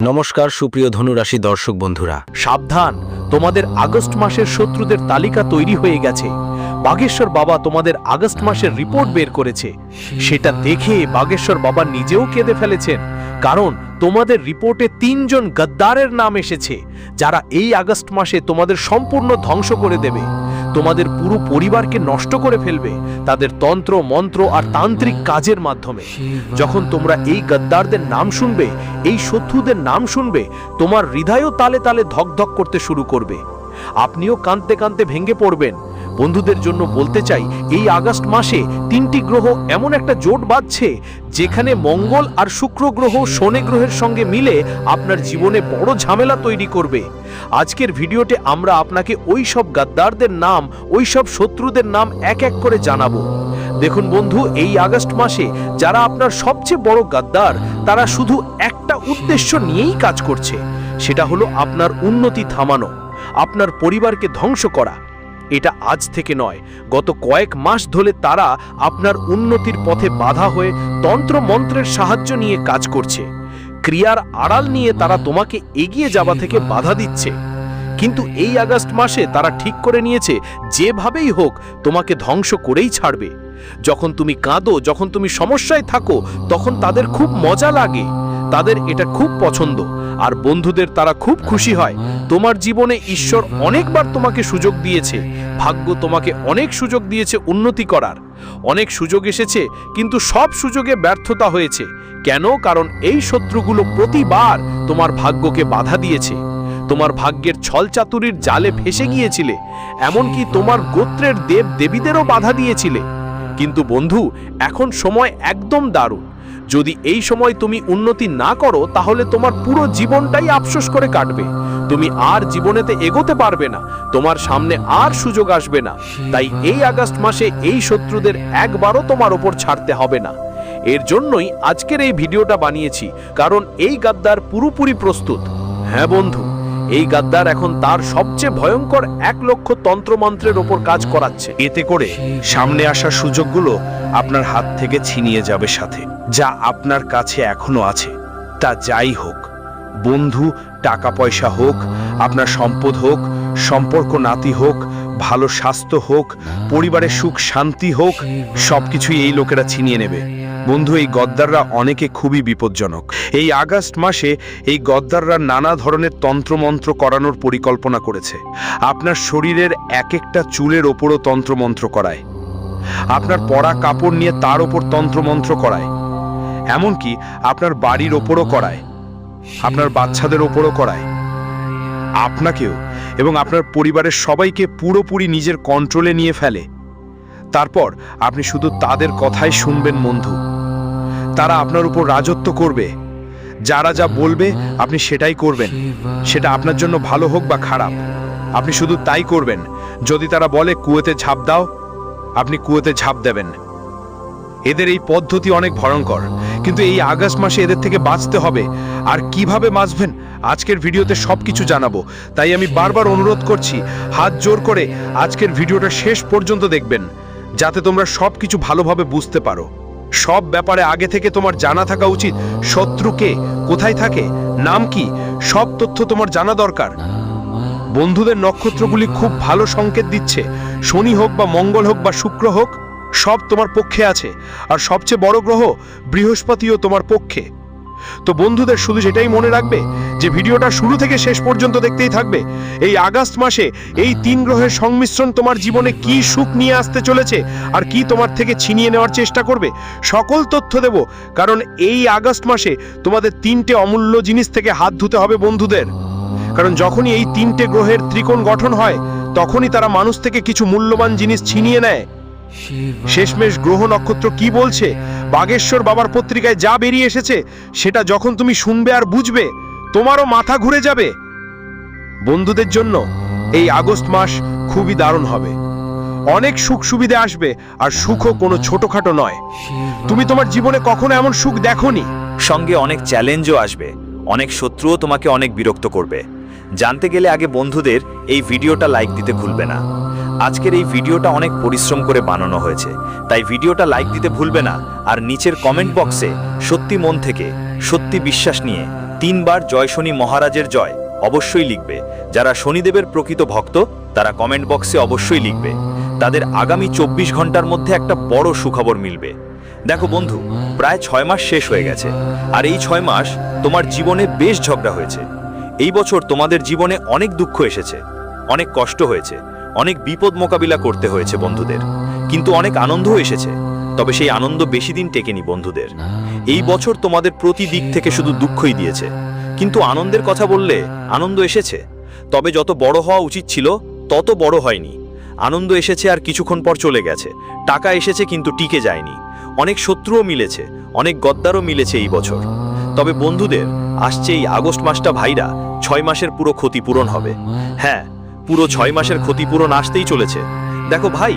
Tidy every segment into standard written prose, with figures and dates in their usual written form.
নমস্কার সুপ্রিয় ধনুরাশি দর্শক বন্ধুরা। সাবধান, তোমাদের আগস্ট মাসের শত্রুদের তালিকা তৈরি হয়ে গেছে। বাগেশ্বর বাবা তোমাদের আগস্ট মাসের রিপোর্ট বের করেছে। সেটা দেখে বাগেশ্বর বাবা নিজেও কেঁদে ফেলেছেন, কারণ তোমাদের রিপোর্টে 3 জন গদ্দারের নাম এসেছে, যারা এই আগস্ট মাসে তোমাদের সম্পূর্ণ ধ্বংস করে দেবে, তোমাদের পুরো পরিবারকে নষ্ট করে ফেলবে তাদের তন্ত্র মন্ত্র আর তান্ত্রিক কাজের মাধ্যমে। যখন তোমরা এই গদ্দারদের নাম শুনবে, এই শত্রুদের নাম শুনবে, তোমার হৃদয়ও তালে তালে ধকধক করতে শুরু করবে। আপনিও কাঁদতে কাঁদতে ভেঙে পড়বেন। বন্ধুদের জন্য বলতে চাই, এই আগস্ট মাসে 3টি গ্রহ এমন একটা জোট বাঁধছে, যেখানে মঙ্গল আর শুক্র গ্রহ শনি গ্রহের সঙ্গে মিলে আপনার জীবনে বড় ঝামেলা তৈরি করবে। আজকের ভিডিওতে আমরা আপনাকে ওই সব গাদ্দারদের নাম, ওই সব শত্রুদের নাম এক এক করে জানাবো। দেখুন বন্ধু, এই আগস্ট মাসে যারা আপনার সবচেয়ে বড় গাদ্দার, তারা শুধু একটা উদ্দেশ্য নিয়েই কাজ করছে, সেটা হলো আপনার উন্নতি থামানো, আপনার পরিবারকে ধ্বংস করা। এটা আজ থেকে নয়, গত কয়েক মাস ধরে তারা আপনার উন্নতির পথে বাধা হয়ে তন্ত্র মন্ত্রের সাহায্য নিয়ে কাজ করছে। ক্রিয়ার আড়াল নিয়ে তারা তোমাকে এগিয়ে যাওয়া থেকে বাধা দিচ্ছে। কিন্তু এই আগস্ট মাসে তারা ঠিক করে নিয়েছে, যেভাবেই হোক তোমাকে ধ্বংস করেই ছাড়বে। যখন তুমি কাঁদো, যখন তুমি সমস্যায় থাকো, তখন তাদের খুব মজা লাগে, তাদের এটা খুব পছন্দ। আর বন্ধুদের তারা খুব খুশি হয়। তোমার জীবনে ঈশ্বর অনেকবার তোমাকে সুযোগ দিয়েছে, ভাগ্য তোমাকে অনেক সুযোগ দিয়েছে উন্নতি করার, অনেক সুযোগ এসেছে, কিন্তু সব সুযোগে ব্যর্থতা হয়েছে। কেন? কারণ এই শত্রুগুলো প্রতিবার তোমার ভাগ্যকে বাধা দিয়েছে, তোমার ভাগ্যের ছলচাতুরির জালে ফেসে গিয়েছিলে, এমনকি তোমার গোত্রের দেব দেবীদেরও বাধা দিয়েছিলে। কিন্তু বন্ধু, এখন সময় একদম দারুণ। যদি এই সময় তুমি উন্নতি না করো, তাহলে তোমার পুরো জীবনটাই আফসোস করে কাটবে। তুমি আর জীবনেতে এগোতে পারবে না, তোমার সামনে আর সুযোগ আসবে না। তাই এই আগস্ট মাসে এই শত্রুদের একবারও তোমার ওপর ছাড়তে হবে না। এর জন্যই আজকের এই ভিডিওটা বানিয়েছি, কারণ এই গাদ্দার পুরোপুরি প্রস্তুত। হ্যাঁ বন্ধু, এই গাদ্দার এখন তার সবচেয়ে ভয়ঙ্কর 1 লক্ষ তন্ত্রমন্ত্রের ওপর কাজ করাচ্ছে। এতে করে সামনে আসা সুযোগগুলো আপনার হাত থেকে ছিনিয়ে যাবে, সাথে যা আপনার কাছে এখনো আছে, তা যাই হোক, বন্ধু, টাকা পয়সা হোক, আপনার সম্পদ হোক, সম্পর্ক নাতি হোক, ভালো স্বাস্থ্য হোক, পরিবারের সুখ শান্তি হোক, সবকিছুই এই লোকেরা ছিনিয়ে নেবে। বন্ধু, এই গদ্দাররা অনেকে খুবই বিপজ্জনক। এই আগস্ট মাসে এই গদ্দাররা নানা ধরনের তন্ত্রমন্ত্র করানোর পরিকল্পনা করেছে। আপনার শরীরের এক একটা চুলের ওপরও তন্ত্রমন্ত্র করায়, আপনার পরা কাপড় নিয়ে তার ওপর তন্ত্রমন্ত্র করায়, এমনকি আপনার বাড়ির ওপরও করায়, আপনার বাচ্চাদের ওপরও করায়, আপনাকেও এবং আপনার পরিবারের সবাইকে পুরোপুরি নিজের কন্ট্রোলে নিয়ে ফেলে। তারপর আপনি শুধু তাদের কথাই শুনবেন বন্ধু। তারা আপনার উপর রাজত্ব করবে, যারা যা বলবে আপনি সেটাই করবেন, সেটা আপনার জন্য ভালো হোক বা খারাপ, আপনি শুধু তাই করবেন। যদি তারা বলে কুয়োতে ঝাঁপ দাও, আপনি কুয়োতে ঝাঁপ দেবেন। এদের এই পদ্ধতি অনেক ভয়ঙ্কর, কিন্তু এই আগস্ট মাসে এদের থেকে বাঁচতে হবে। আর কিভাবে বাঁচবেন, আজকের ভিডিওতে সবকিছু জানাবো। তাই আমি বারবার অনুরোধ করছি, হাত জোর করে আজকের ভিডিওটা শেষ পর্যন্ত দেখবেন, যাতে তোমরা সবকিছু ভালোভাবে বুঝতে পারো। সব ব্যাপারে আগে থেকে তোমার জানা থাকা উচিত। শত্রু কে, কোথায় থাকে, নাম কি, সব তথ্য তোমার জানা দরকার। বন্ধুদের নক্ষত্রগুলি খুব ভালো সংকেত দিচ্ছে। শনি হোক বা মঙ্গল হোক বা শুক্র হোক, সব তোমার পক্ষে আছে। আর সবচেয়ে বড় গ্রহ বৃহস্পতিও তোমার পক্ষে। তো বন্ধুদের শুধু সেটাই মনে রাখবে যে ভিডিওটা শুরু থেকে শেষ পর্যন্ত দেখতেই থাকবে। এই আগস্ট মাসে এই 3 গ্রহের সংমিশ্রণ তোমার জীবনে কি সুখ নিয়ে আসতে চলেছে আর কি তোমার থেকে ছিনিয়ে নেওয়ার চেষ্টা করবে, সকল তথ্য দেব। কারণ এই আগস্ট মাসে তোমাদের 3টে অমূল্য জিনিস থেকে হাত ধুতে হবে বন্ধুদের। কারণ যখনই এই 3টে গ্রহের ত্রিকোণ গঠন হয়, তখনই তারা মানুষ থেকে কিছু মূল্যবান জিনিস ছিনিয়ে নেয়। শেষমেশ গ্রহ নক্ষত্র কি বলছে, বাগেশ্বর বাবার পত্রিকায় যা বেরিয়ে এসেছে, সেটা যখন তুমি শুনবে আর বুঝবে, তোমারও মাথা ঘুরে যাবে। বন্ধুদের জন্য এই আগস্ট মাস খুবই দারুণ হবে। অনেক সুখ সুবিধা আসবে, আর সুখও কোনো ছোটখাটো নয়। তুমি তোমার জীবনে কখনো এমন সুখ দেখোনি। সঙ্গে অনেক চ্যালেঞ্জও আসবে, অনেক শত্রুও তোমাকে অনেক বিরক্ত করবে। জানতে গেলে আগে বন্ধুদের এই ভিডিওটা লাইক দিতে ভুলবে না। আজকের এই ভিডিওটা অনেক পরিশ্রম করে বানানো হয়েছে, তাই ভিডিওটা লাইক দিতে ভুলবে না। আর নিচের কমেন্ট বক্সে সত্যি মন থেকে, সত্যি বিশ্বাস নিয়ে 3বার জয় শনি মহারাজের জয় অবশ্যই লিখবে। যারা শনিদেবের প্রকৃত ভক্ত তারা কমেন্ট বক্সে অবশ্যই লিখবে। তাদের আগামী 24 ঘন্টার মধ্যে একটা বড় সুখবর মিলবে। দেখো বন্ধু, প্রায় 6 মাস শেষ হয়ে গেছে, আর এই 6 মাস তোমার জীবনে বেশ ঝগড়া হয়েছে। এই বছর তোমাদের জীবনে অনেক দুঃখ এসেছে, অনেক কষ্ট হয়েছে, অনেক বিপদ মোকাবিলা করতে হয়েছে বন্ধুদের, কিন্তু অনেক আনন্দও এসেছে। তবে সেই আনন্দ বেশি দিন টেকেনি বন্ধুদের। এই বছর তোমাদের প্রতি দিক থেকে শুধু দুঃখই দিয়েছে, কিন্তু আনন্দের কথা বললে আনন্দ এসেছে। তবে যত বড় হওয়া উচিত ছিল তত বড় হয়নি। আনন্দ এসেছে আর কিছুক্ষণ পর চলে গেছে, টাকা এসেছে কিন্তু টিকে যায়নি। অনেক শত্রুও মিলেছে, অনেক গদ্দারও মিলেছে এই বছর। তবে বন্ধুদের আসছে এই আগস্ট মাসটা ভাইরা 6 মাসের পুরো ক্ষতিপূরণ হবে। হ্যাঁ, পুরো 6 মাসের ক্ষতিপূরণ আসতেই চলেছে। দেখো ভাই,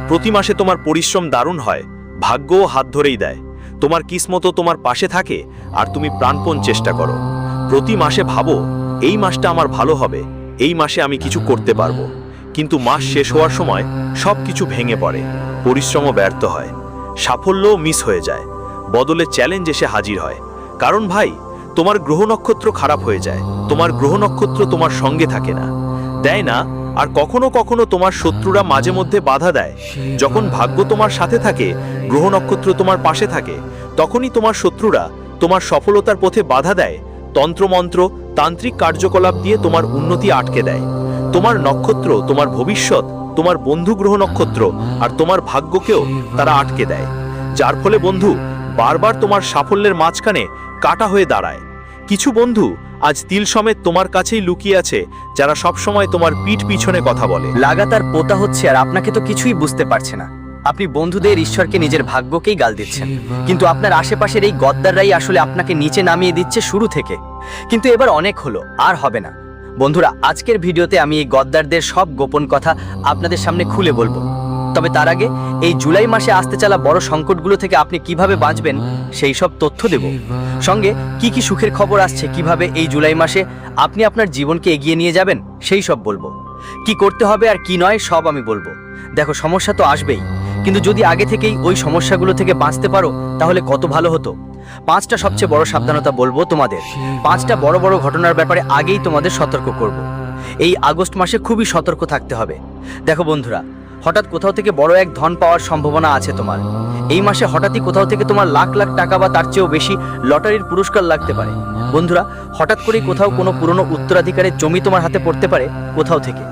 প্রতি মাসে তোমার পরিশ্রম দারুণ হয়, ভাগ্যও হাত ধরেই দেয়। তোমার কিসমতও তোমার পাশে থাকে আর তুমি প্রাণপণ চেষ্টা করো। প্রতি মাসে ভাবো এই মাসটা আমার ভালো হবে, এই মাসে আমি কিছু করতে পারবো। কিন্তু মাস শেষ হওয়ার সময় সব কিছু ভেঙে পড়ে, পরিশ্রমও ব্যর্থ হয়, সাফল্যও মিস হয়ে যায়, বদলে চ্যালেঞ্জ এসে হাজির হয়। কারণ ভাই, তোমার গ্রহ নক্ষত্র খারাপ হয়ে যায়, তোমার গ্রহ নক্ষত্র তোমার সঙ্গে থাকে না, দেয় না। আর কখনো কখনো তোমার শত্রুরা মাঝে মধ্যে বাধা দেয়। যখন ভাগ্য তোমার সাথে থাকে, গ্রহ নক্ষত্র তোমার পাশে থাকে, তখনই তোমার শত্রুরা তোমার সফলতার পথে বাধা দেয়। তন্ত্রমন্ত্র, তান্ত্রিক কার্যকলাপ দিয়ে তোমার উন্নতি আটকে দেয়। তোমার নক্ষত্র, তোমার ভবিষ্যৎ, তোমার বন্ধু গ্রহ নক্ষত্র আর তোমার ভাগ্যকেও তারা আটকে দেয়, যার ফলে বন্ধু বারবার তোমার সাফল্যের মাঝখানে কাটা হয়ে দাঁড়ায়। কিছু বন্ধু আজ তিল সমেত তোমার কাছেই লুকিয়ে আছে, যারা সব সময় তোমার পিঠ পিছনে কথা বলে। লাগাতার পোতা হচ্ছে আর আপনাকে তো কিছুই বুঝতে পারছে না। আপনি বন্ধুদের ঈশ্বরকে নিজের ভাগ্যকেই গাল দিচ্ছেন, কিন্তু আপনার আশেপাশের এই গদ্দাররাই আসলে আপনাকে নিচে নামিয়ে দিচ্ছে শুরু থেকে। কিন্তু এবার অনেক হলো, আর হবে না। বন্ধুরা, আজকের ভিডিওতে আমি এই গদ্দারদের সব গোপন কথা আপনাদের সামনে খুলে বলবো। তবে তার আগে এই জুলাই মাসে আসতে চলা বড় সংকটগুলো থেকে আপনি কিভাবে বাঁচবেন সেই সব তথ্য দেব। সঙ্গে কি কি সুখের খবর আসছে, কিভাবে এই জুলাই মাসে আপনি আপনার জীবনকে এগিয়ে নিয়ে যাবেন সেই সব বলবো। কি করতে হবে আর কি নয় সব আমি বলবো। দেখো, সমস্যা তো আসবেই, কিন্তু যদি আগে থেকেই ওই সমস্যাগুলো থেকে বাঁচতে পারো তাহলে কত ভালো হতো। 5টা সবচেয়ে বড় সাবধানতা বলবো তোমাদের। 5টা বড় বড় ঘটনার ব্যাপারে আগেই তোমাদের সতর্ক করব। এই আগস্ট মাসে খুবই সতর্ক থাকতে হবে। দেখো বন্ধুরা, হঠাৎ কোথাও থেকে বড় এক ধন পাওয়ার সম্ভাবনা আছে তোমার। এই মাসে হঠাৎই কোথাও থেকে তোমার লাখ লাখ টাকা বা তার চেয়েও বেশি লটারির পুরস্কার লাগতে পারে। বন্ধুরা, হঠাৎ করেই কোথাও কোনো পুরনো উত্তরাধিকারের জমি তোমার হাতে পড়তে পারে কোথাও থেকে।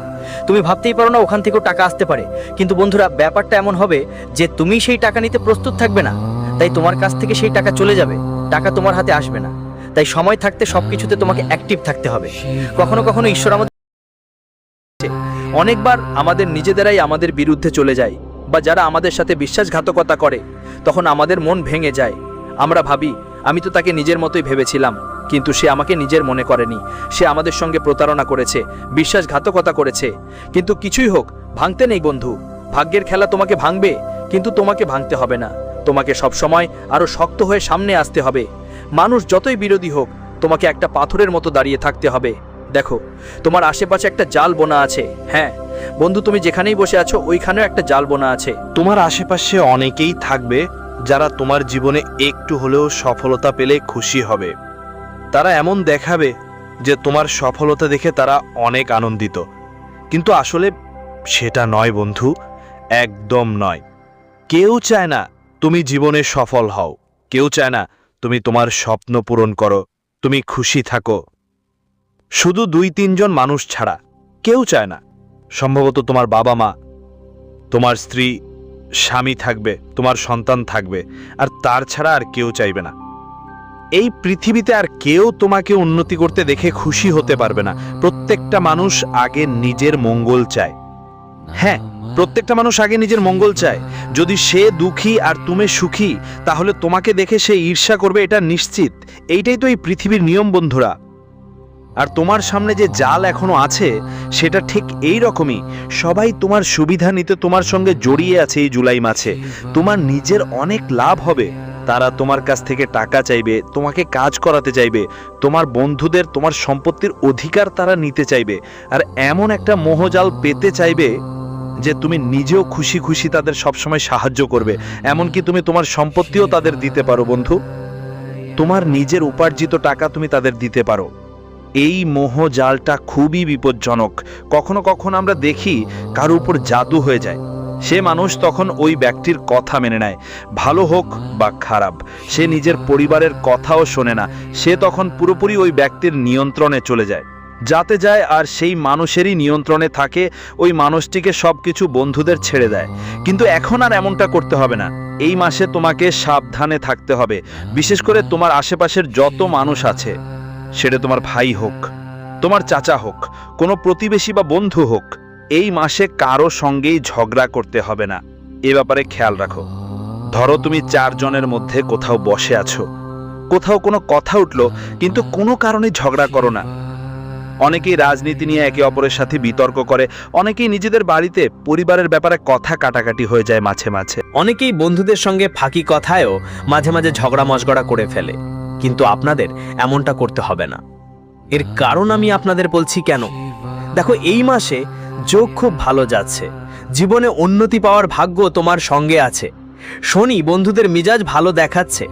তুমি ভাবতেই পারো না ওখান থেকেও টাকা আসতে পারে। কিন্তু বন্ধুরা, ব্যাপারটা এমন হবে যে তুমি সেই টাকা নিতে প্রস্তুত থাকবে না, তাই তোমার কাছ থেকে সেই টাকা চলে যাবে, টাকা তোমার হাতে আসবে না। তাই সময় থাকতে সবকিছুতে তোমাকে অ্যাক্টিভ থাকতে হবে। কখনো কখনো ঈশ্বর আমাদের অনেকবার আমাদের নিজেদেরাই আমাদের বিরুদ্ধে চলে যায়, বা যারা আমাদের সাথে বিশ্বাসঘাতকতা করে, তখন আমাদের মন ভেঙে যায়। আমরা ভাবি আমি তো তাকে নিজের মতোই ভেবেছিলাম, কিন্তু সে আমাকে নিজের মনে করেনি, সে আমাদের সঙ্গে প্রতারণা করেছে, বিশ্বাসঘাতকতা করেছে। কিন্তু কিছুই হোক, ভাঙতে নেই বন্ধু। ভাগ্যের খেলা তোমাকে ভাঙবে, কিন্তু তোমাকে ভাঙতে হবে না। তোমাকে সবসময় আরো শক্ত হয়ে সামনে আসতে হবে। মানুষ যতই বিরোধী হোক, তোমাকে একটা পাথরের মতো দাঁড়িয়ে থাকতে হবে। দেখো, তোমার আশেপাশে একটা জাল বোনা আছে। হ্যাঁ বন্ধু, তুমি যেখানেই বসে আছো ওইখানেও একটা জাল বোনা আছে। তোমার আশেপাশে অনেকেই থাকবে যারা তোমার জীবনে একটু হলেও সফলতা পেলে খুশি হবে। তারা এমন দেখাবে যে তোমার সফলতা দেখে তারা অনেক আনন্দিত, কিন্তু আসলে সেটা নয় বন্ধু, একদম নয়। কেউ চায় না তুমি জীবনে সফল হও, কেউ চায় না তুমি তোমার স্বপ্ন পূরণ করো, তুমি খুশি থাকো। শুধু 2-3 জন মানুষ ছাড়া কেউ চায় না। সম্ভবত তোমার বাবা মা, তোমার স্ত্রী, স্বামী থাকবে, তোমার সন্তান থাকবে, আর তার ছাড়া আর কেউ চাইবে না। এই পৃথিবীতে আর কেউ তোমাকে উন্নতি করতে দেখে খুশি হতে পারবে না। প্রত্যেকটা মানুষ আগে নিজের মঙ্গল চায়। হ্যাঁ, প্রত্যেকটা মানুষ আগে নিজের মঙ্গল চায়। যদি সে দুঃখী আর তুমি সুখী, তাহলে তোমাকে দেখে সে ঈর্ষা করবে, এটা নিশ্চিত। এইটাই তো এই পৃথিবীর নিয়ম বন্ধুরা। আর তোমার সামনে যে জাল এখনো আছে সেটা ঠিক এই রকমই। সবাই তোমার সুবিধা নিতে তোমার সঙ্গে জড়িয়ে আছে এই জুলাই মাসে। তোমার নিজের অনেক লাভ হবে, তারা তোমার কাছ থেকে টাকা চাইবে, তোমাকে কাজ করাতে চাইবে, তোমার বন্ধুদের তোমার সম্পত্তির অধিকার তারা নিতে চাইবে, আর এমন একটা মোহজাল পেতে চাইবে যে তুমি নিজেও খুশি খুশি তাদের সবসময় সাহায্য করবে, এমনকি তুমি তোমার সম্পত্তিও তাদের দিতে পারো বন্ধু। তোমার নিজের উপার্জিত টাকা তুমি তাদের দিতে পারো। এই মোহজালটা খুবই বিপজ্জনক। কখনো কখনো আমরা দেখি কারো উপর জাদু হয়ে যায়, সে মানুষ তখন ওই ব্যক্তির কথা মেনে নেয়, ভালো হোক বা খারাপ। সে নিজের পরিবারের কথাও শোনে না, সে তখন পুরোপুরি ওই ব্যক্তির নিয়ন্ত্রণে চলে যায়, যাতে যায় আর সেই মানুষেরই নিয়ন্ত্রণে থাকে। ওই মানুষটিকে সবকিছু বন্ধুদের ছেড়ে দেয়। কিন্তু এখন আর এমনটা করতে হবে না। এই মাসে তোমাকে সাবধানে থাকতে হবে, বিশেষ করে তোমার আশেপাশের যত মানুষ আছে, সেটা তোমার ভাই হোক, তোমার চাচা হোক, কোনো প্রতিবেশী বা বন্ধু হোক, এই মাসে কারো সঙ্গেই ঝগড়া করতে হবে না। এ ব্যাপারে খেয়াল রাখো। ধরো তুমি 4 জনের মধ্যে কোথাও বসে আছো, কোথাও কোনো কথা উঠলো, কিন্তু কোনো কারণে ঝগড়া করো না। অনেকেই রাজনীতি নিয়ে একে অপরের সাথে বিতর্ক করে, অনেকেই নিজেদের বাড়িতে পরিবারের ব্যাপারে কথা কাটাকাটি হয়ে যায় মাঝে মাঝে। অনেকেই বন্ধুদের সঙ্গে ফাঁকি কথায়ও মাঝে মাঝে ঝগড়া মশগড়া করে ফেলে, কিন্তু আপনাদের এমনটা করতে হবে না। এর কারণ আমি আপনাদের বলছি কেন। দেখো, এই মাসে যোগ খুব ভালো যাচ্ছে, জীবনে উন্নতি পাওয়ার ভাগ্য তোমার সঙ্গে আছে। শনি বন্ধুদের মিজাজ ভালো দেখাচ্ছে,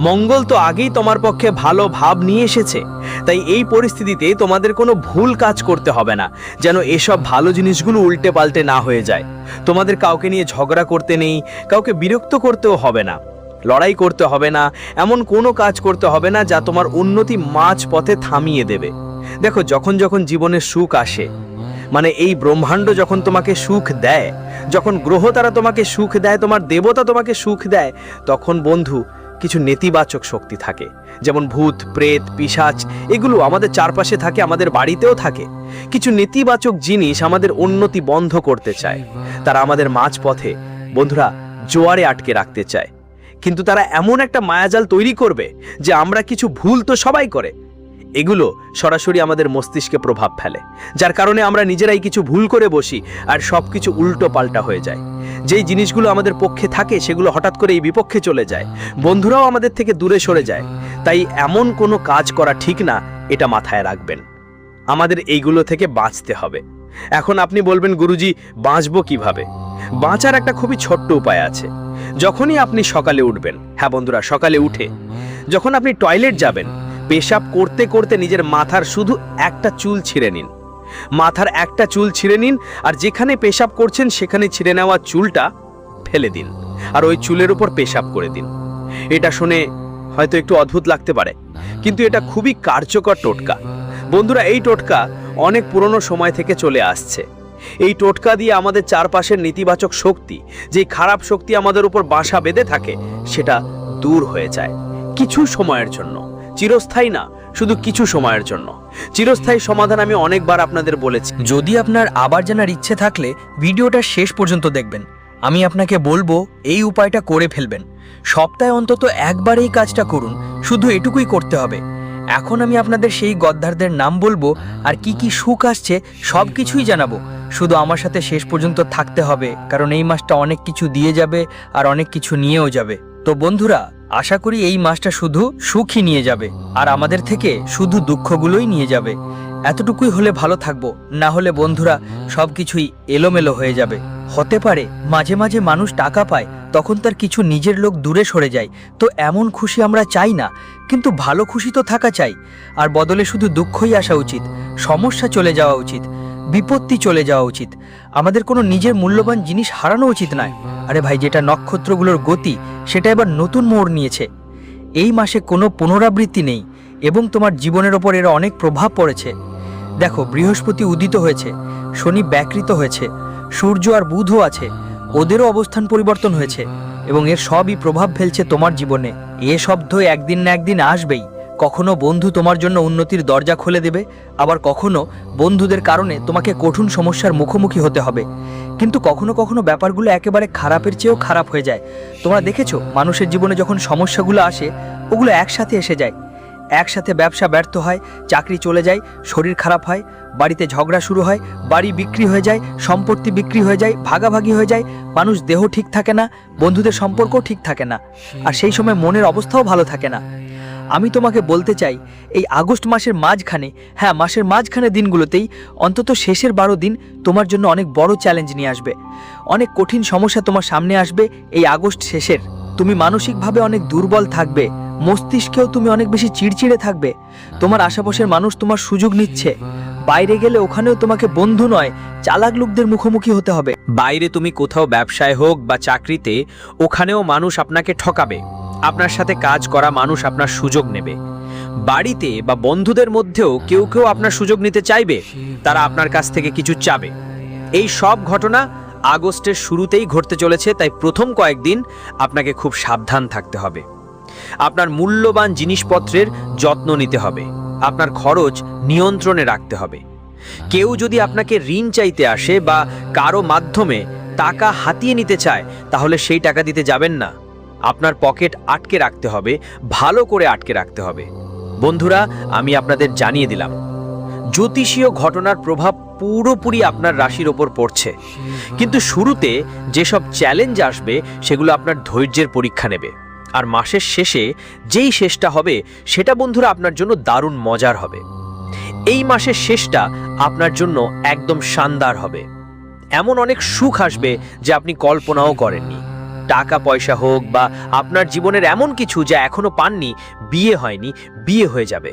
মঙ্গল তো আগেই তোমার পক্ষে ভালো ভাব নিয়ে এসেছে। তাই এই পরিস্থিতিতে তোমাদের কোনো ভুল কাজ করতে হবে না, যেন এসব ভালো জিনিসগুলো উল্টে পাল্টে না হয়ে যায়। তোমাদের কাউকে নিয়ে ঝগড়া করতে নেই, কাউকে বিরক্ত করতেও হবে না, লড়াই করতে হবে না, এমন কোনো কাজ করতে হবে না যা তোমার উন্নতি মাঝ পথে থামিয়ে দেবে। দেখো, যখন যখন জীবনে সুখ আসে, মানে এই ব্রহ্মাণ্ড যখন তোমাকে সুখ দেয়, যখন গ্রহ তারা তোমাকে সুখ দেয়, তোমার দেবতা তোমাকে সুখ দেয়, তখন বন্ধু কিছু নেতিবাচক শক্তি থাকে, যেমন ভূত, প্রেত, পিশাচ, এগুলো আমাদের চারপাশে থাকে, আমাদের বাড়িতেও থাকে। কিছু নেতিবাচক জিনিস আমাদের উন্নতি বন্ধ করতে চায়। তারা আমাদের মাঝপথে বন্ধুরা জোয়ারে আটকে রাখতে চায়, কিন্তু তারা এমন একটা মায়াজাল তৈরি করবে যে আমরা কিছু ভুল তো সবাই করে, এগুলো সরাসরি আমাদের মস্তিষ্কে প্রভাব ফেলে, যার কারণে আমরা নিজেরাই কিছু ভুল করে বসি আর সব কিছু উল্টো পাল্টা হয়ে যায়। যেই জিনিসগুলো আমাদের পক্ষে থাকে সেগুলো হঠাৎ করে এই বিপক্ষে চলে যায়, বন্ধুরাও আমাদের থেকে দূরে সরে যায়। তাই এমন কোনো কাজ করা ঠিক না, এটা মাথায় রাখবেন। আমাদের এইগুলো থেকে বাঁচতে হবে। এখন আপনি বলবেন, গুরুজি বাঁচবো কিভাবে? বাঁচার একটা খুবই ছোট্ট উপায় আছে। যখনই আপনি সকালে উঠবেন, হ্যাঁ বন্ধুরা, সকালে উঠে যখন আপনি টয়লেট যাবেন, পেশাব করতে করতে নিজের মাথার শুধু একটা চুল ছিঁড়ে নিন। মাথার একটা চুল ছিঁড়ে নিন, আর যেখানে পেশাব করছেন সেখানে ছিঁড়ে নেওয়া চুলটা ফেলে দিন, আর ওই চুলের উপর পেশাব করে দিন। এটা শুনে হয়তো একটু অদ্ভুত লাগতে পারে, কিন্তু এটা খুবই কার্যকর টোটকা। বন্ধুরা, এই টোটকা অনেক পুরনো সময় থেকে চলে আসছে। এই টোটকা দিয়ে আমাদের চারপাশের নেতিবাচক শক্তি, যে খারাপ শক্তি আমাদের উপর বাসা বেঁধে থাকে, সেটা দূর হয়ে যায় কিছু সময়ের জন্য। চিরস্থায়ী না, শুধু কিছু সময়ের জন্য। চিরস্থায়ী সমাধান আমি অনেকবার আপনাদের বলেছি। যদি আপনার আবার জানার ইচ্ছে থাকলে ভিডিওটা শেষ পর্যন্ত দেখবেন। আমি আপনাকে বলবো এই উপায়টা করে ফেলবেন। সপ্তাহে অন্তত একবার এই কাজটা করুন, শুধু এটুকুই করতে হবে। এখন আমি আপনাদের সেই গদ্দারদের নাম বলবো আর কি কি সুখ আসছে সব কিছুই জানাবো। শুধু আমার সাথে শেষ পর্যন্ত থাকতে হবে, কারণ এই মাসটা অনেক কিছু দিয়ে যাবে আর অনেক কিছু নিয়েও যাবে। তো বন্ধুরা, আশা করি এই মাসটা শুধু সুখই নিয়ে যাবে আর আমাদের থেকে শুধু দুঃখগুলোই নিয়ে যাবে। এতটুকুই হলে ভালো থাকবো, না হলে বন্ধুরা সবকিছুই এলোমেলো হয়ে যাবে। হতে পারে মাঝে মাঝে মানুষ টাকা পায়, তখন তার কিছু নিজের লোক দূরে সরে যায়। তো এমন খুশি আমরা চাই না, কিন্তু ভালো খুশি তো থাকা চাই। আর বদলে শুধু দুঃখই আসা উচিত, সমস্যা চলে যাওয়া উচিত, বিপত্তি চলে যাওয়া উচিত। আমাদের কোনো নিজের মূল্যবান জিনিস হারানো উচিত নয়। আরে ভাই, যেটা নক্ষত্রগুলোর গতি, সেটা এবার নতুন মোড় নিয়েছে। এই মাসে কোনো পুনরাবৃত্তি নেই এবং তোমার জীবনের ওপর এর অনেক প্রভাব পড়েছে। দেখো, বৃহস্পতি উদিত হয়েছে, শনি ব্যাকৃত হয়েছে, সূর্য আর বুধও আছে, ওদেরও অবস্থান পরিবর্তন হয়েছে এবং এর সবই প্রভাব ফেলছে তোমার জীবনে। এ শব্দ একদিন না একদিন আসবেই। কখনো বন্ধু তোমার জন্য উন্নতির দরজা খুলে দেবে, আবার কখনো বন্ধুদের কারণে তোমাকে কঠিন সমস্যার মুখোমুখি হতে হবে। কিন্তু কখনো কখনো ব্যাপারগুলো একেবারে খারাপের চেয়েও খারাপ হয়ে যায়। তোমরা দেখেছো, মানুষের জীবনে যখন সমস্যাগুলো আসে, ওগুলো একসাথে এসে যায়। একসাথে ব্যবসা ব্যর্থ হয়, চাকরি চলে যায়, শরীর খারাপ হয়, বাড়িতে ঝগড়া শুরু হয়, বাড়ি বিক্রি হয়ে যায়, সম্পত্তি বিক্রি হয়ে যায়, ভাগাভাগি হয়ে যায়, মানুষ দেহ ঠিক থাকে না, বন্ধুদের সম্পর্কও ঠিক থাকে না, আর সেই সময় মনের অবস্থাও ভালো থাকে না। আমি তোমাকে বলতে চাই, এই আগস্ট মাসের মাঝখানে, হ্যাঁ মাসের মাঝখানে দিনগুলোতেই অন্তত শেষের 12 দিন তোমার জন্য অনেক বড় চ্যালেঞ্জ নিয়ে আসবে। অনেক কঠিন সমস্যা তোমার সামনে আসবে এই আগস্ট শেষের। তুমি মানসিকভাবে অনেক দুর্বল থাকবে, মস্তিষ্কেও তুমি অনেক বেশি চিড়চিড়ে থাকবে। তোমার আশেপাশের মানুষ তোমার সুযোগ নিচ্ছে। বাইরে গেলে ওখানেও তোমাকে বন্ধু নয়, চালাক লোকদের মুখোমুখি হতে হবে। বাইরে তুমি কোথাও ব্যবসায় হোক বা চাকরিতে, ওখানেও মানুষ আপনাকে ঠকাবে। আপনার সাথে কাজ করা মানুষ আপনার সুযোগ নেবে। বাড়িতে বা বন্ধুদের মধ্যেও কেউ কেউ আপনার সুযোগ নিতে চাইবে, তারা আপনার কাছ থেকে কিছু চাবে। এই সব ঘটনা আগস্টের শুরুতেই ঘটতে চলেছে, তাই প্রথম কয়েকদিন আপনাকে খুব সাবধান থাকতে হবে। আপনার মূল্যবান জিনিসপত্রের যত্ন নিতে হবে, আপনার খরচ নিয়ন্ত্রণে রাখতে হবে। কেউ যদি আপনাকে ঋণ চাইতে আসে বা কারো মাধ্যমে টাকা হাতিয়ে নিতে চায়, তাহলে সেই টাকা দিতে যাবেন না। আপনার পকেট আটকে রাখতে হবে, ভালো করে আটকে রাখতে হবে। বন্ধুরা, আমি আপনাদের জানিয়ে দিলাম, জ্যোতিষীয় ঘটনার প্রভাব পুরোপুরি আপনার রাশির ওপর পড়ছে, কিন্তু শুরুতে যেসব চ্যালেঞ্জ আসবে সেগুলো আপনার ধৈর্যের পরীক্ষা নেবে। আর মাসের শেষে যেই শেষটা হবে সেটা বন্ধুরা আপনার জন্য দারুণ মজার হবে। এই মাসের শেষটা আপনার জন্য একদম শানদার হবে। এমন অনেক সুখ আসবে যে আপনি কল্পনাও করেননি। টাকা পয়সা হোক বা আপনার জীবনের এমন কিছু যা এখনো পাননি, বিয়ে হয়নি, বিয়ে হয়ে যাবে।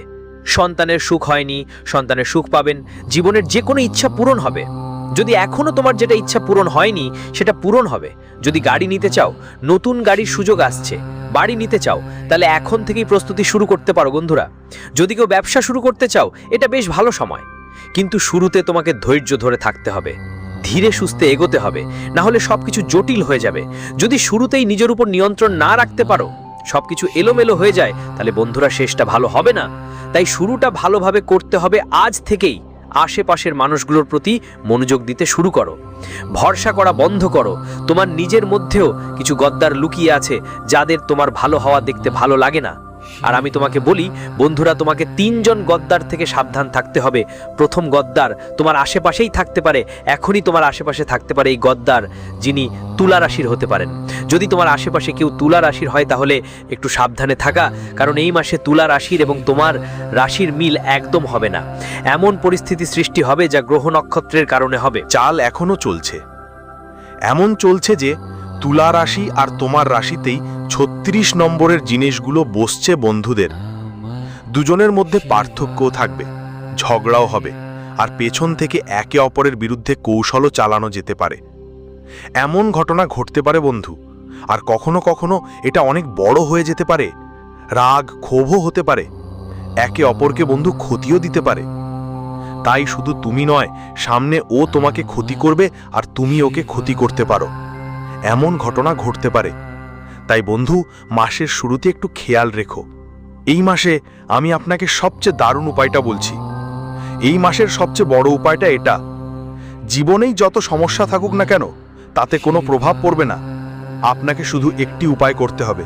সন্তানের সুখ হয়নি, সন্তানের সুখ পাবেন। জীবনের যে কোনো ইচ্ছা পূরণ হবে। যদি এখনো তোমার যেটা ইচ্ছা পূরণ হয়নি সেটা পূরণ হবে। যদি গাড়ি নিতে চাও, নতুন গাড়ির সুযোগ আসছে। বাড়ি নিতে চাও, তাহলে এখন থেকেই প্রস্তুতি শুরু করতে পারো বন্ধুরা। যদি কেউ ব্যবসা শুরু করতে চাও, এটা বেশ ভালো সময়, কিন্তু শুরুতে তোমাকে ধৈর্য ধরে থাকতে হবে, ধীরে সুস্থে এগোতে হবে, না হলে সবকিছু জটিল হয়ে যাবে। যদি শুরুতেই নিজের উপর নিয়ন্ত্রণ না রাখতে পারো, সবকিছু এলোমেলো হয়ে যায়, তাহলে বন্ধুরা শেষটা ভালো হবে না। তাই শুরুটা ভালোভাবে করতে হবে আজ থেকেই। আশেপাশের মানুষগুলোর প্রতি মনোযোগ দিতে শুরু করো, ভরসা করা বন্ধ করো। তোমার নিজের মধ্যেও কিছু গদ্দার লুকিয়ে আছে যাদের তোমার ভালো হওয়া দেখতে ভালো লাগে না। আর আমি তোমাকে বলি বন্ধুরা, তোমাকে 3 জন গদ্দার থেকে সাবধান থাকতে হবে। প্রথম গদ্দার তোমার আশেপাশেই থাকতে পারে, এখনই তোমার আশেপাশে থাকতে পারে এই গদ্দার, যিনি তুলা রাশির হতে পারেন। যদি তোমার আশেপাশে কেউ তুলা রাশির হয়, তাহলে একটু সাবধানে থাকা, কারণ এই মাসে তুলা রাশির এবং তোমার রাশির মিল একদম হবে না। এমন পরিস্থিতি সৃষ্টি হবে যা গ্রহ নক্ষত্রের কারণে হবে। চাল এখনো চলছে, এমন চলছে যে তুলা রাশি আর তোমার রাশিতেই 36 নম্বরের জিনিসগুলো বসছে বন্ধুদের। দুজনের মধ্যে পার্থক্যও থাকবে, ঝগড়াও হবে, আর পেছন থেকে একে অপরের বিরুদ্ধে কৌশলও চালানো যেতে পারে। এমন ঘটনা ঘটতে পারে বন্ধু, আর কখনো কখনো এটা অনেক বড় হয়ে যেতে পারে। রাগ ক্ষোভও হতে পারে, একে অপরকে বন্ধু ক্ষতিও দিতে পারে। তাই শুধু তুমি নয়, সামনে ও তোমাকে ক্ষতি করবে আর তুমি ওকে ক্ষতি করতে পারো। এমন ঘটনা ঘটতে পারে। তাই বন্ধু, মাসের শুরুতে একটু খেয়াল রেখো। এই মাসে আমি আপনাকে সবচেয়ে দারুণ উপায়টা বলছি। এই মাসের সবচেয়ে বড় উপায়টা এটা, জীবনেই যত সমস্যা থাকুক না কেন, তাতে কোনো প্রভাব পড়বে না। আপনাকে শুধু একটি উপায় করতে হবে।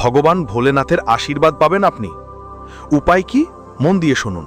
ভগবান ভোলেনাথের আশীর্বাদ পাবেন আপনি। উপায় কি? মন দিয়ে শুনুন।